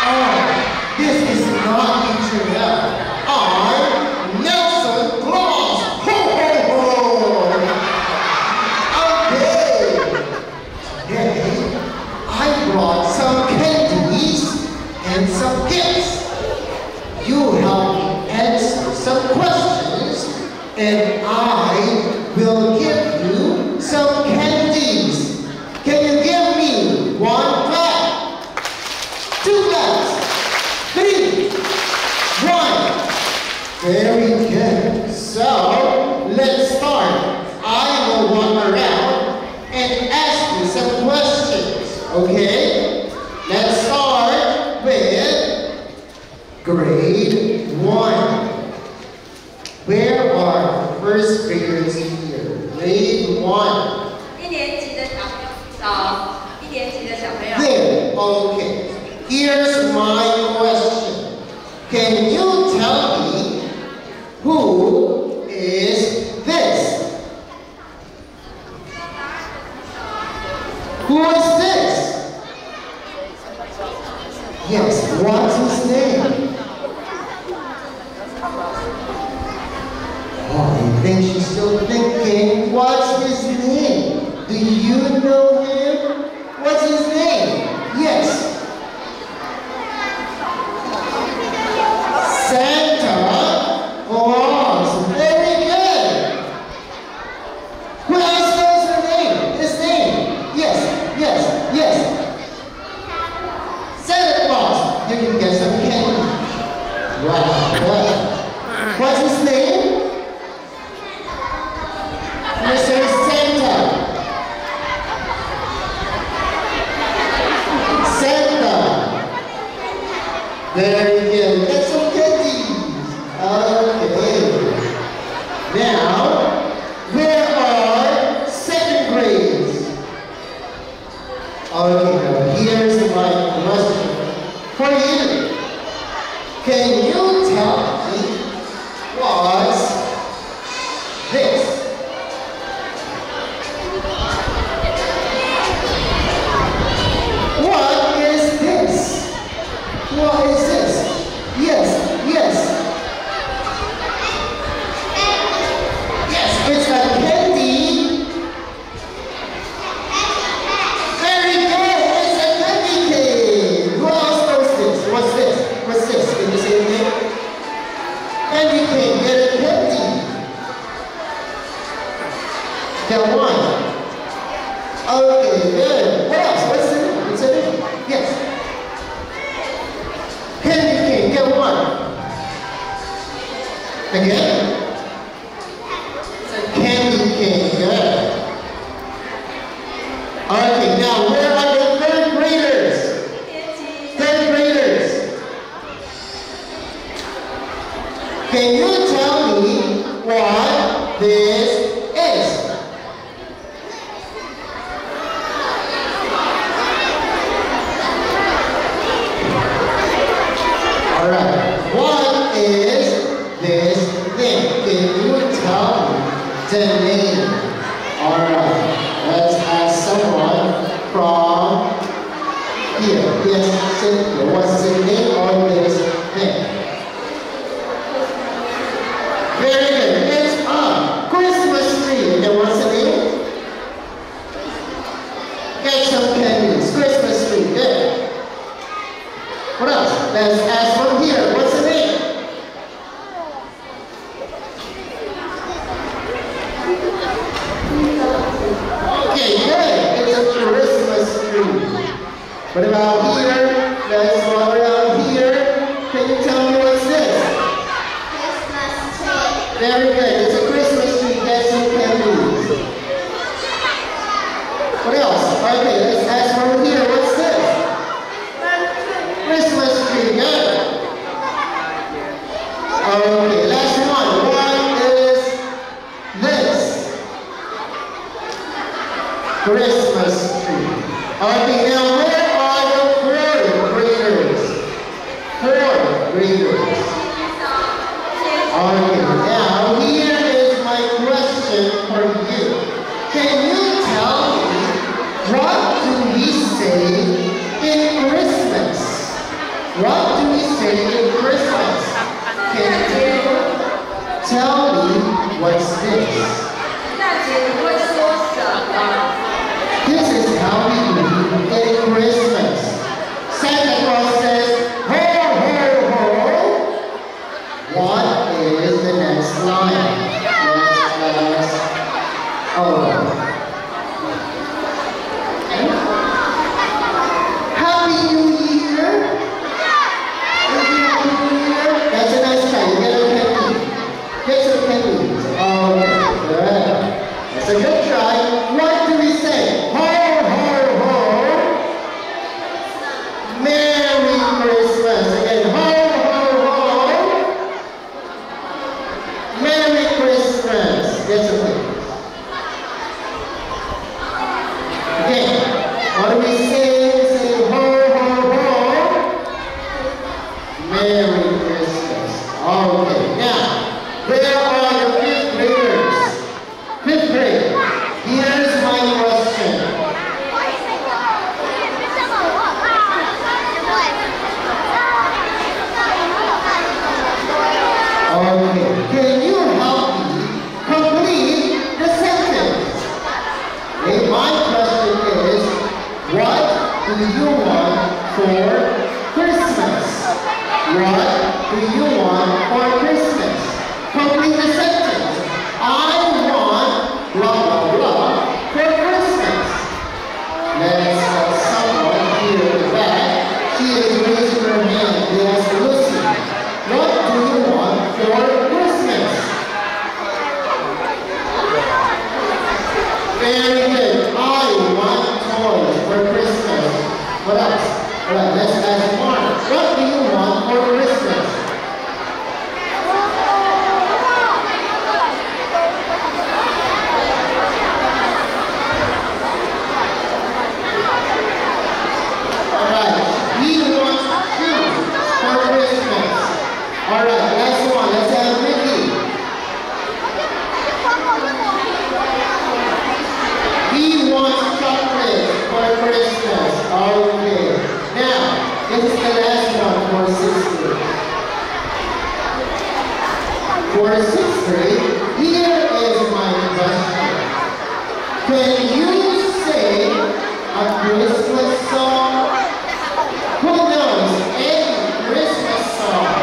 Oh, this is not Teacher L. I'm Nelson Claus. Ho, ho, ho. Okay. Today, I brought some candies and some gifts. You help me answer some questions, and I will give you some candies. Can you give me one bag, two bags, three, one? Very good. So let's start. I will walk around and ask you some questions. Okay? Let's start with grade 1. Where are first graders here? Grade 1. 一年级的小朋友找一年级的小朋友。 There. Okay. Here's my question. Can you tell me who is this? Who is this? Yes, what's his name? Oh, I think she's still thinking. What's his name? Do you know him? What's his name? Yes. Santa Claus. Very good. Who else knows her name? His name? Yes, yes, yes. Santa Claus. You can get some candy. Wow. What's his name? Mr. Santa. Santa. Very good. That's some candies. Okay. Now, where are second grades? Okay, now here's my question for you. Can you tell me what's this? What is this? What is this? Yes, yes. Yes, it's a candy. Very good, it's a candy cane. Who else knows this? What's this? What's this? Can you say it? Candy cane, get a candy. Get one. Okay, good. What else? What's it? What's it? Yes. Candy cane, get one. Again? It's a candy cane, good. Okay, now where are the third graders? 一年级。 Third graders. Can you tell me what this is? Alright, what is this thing? Can you tell me the name? Alright, let's ask someone from here. Yes, Cynthia, what's the name of this thing? Very good, it's a Christmas tree. And what's the name? Get some candies, Christmas tree, good. What else? Let's ask from here. What's the name? Okay, good. It's a Christmas tree. What about here? Let's go around here. Can you tell me what's this? Christmas tree. Very good. It's a Christmas tree. Get some candies. What else? Okay, let's ask from here. What's this? Christmas tree, good. Okay, last one. What is this? Christmas tree. Okay, now where are the fourth graders? Fourth graders. Okay, now here is my question for you. Can you tell me what do we say in Christmas? What do we say in Christmas? Can you tell me what's this? 圣诞节你会说什么？ This is how we do in Christmas. Santa Claus says, ho, ho, ho. What is the next line? Let's ask. Oh. Happy New Year. Happy New Year. That's a nice try. You get a penny. Get some pennies. Okay, good. That's a good try. What do we say? Ho, ho, ho. Merry Christmas. Again, ho, ho, ho. Merry Christmas. Get some pennies. Again, what do we say? Say ho, ho, ho. Merry Christmas. Okay, now, where are the fifth graders? Fifth grade. Here's my question. Okay, can you help me complete the sentence? Okay, my question is, what do you want for Christmas? What do you want for Christmas? Complete the sentence. I want blah blah blah for Christmas. Let's have someone here in the back. She is raising her hand. Yes, Lucy. What do you want for Christmas? Very good. I want toys for Christmas. What else? Alright, let's ask Mark. What do you want for Christmas? Alright, we want shoes for Christmas. Alright, last one. Let's have Ricky. We want chocolate for Christmas. Okay. Now, this is the last one for sixth grade. For sixth grade, here is my question. Can you sing a Christmas song? Who knows any Christmas song?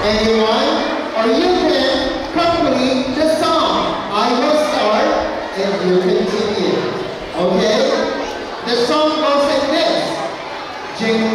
Anyone? Or you can complete the song. I will start and you continue. Okay? The song goes like this. Jingle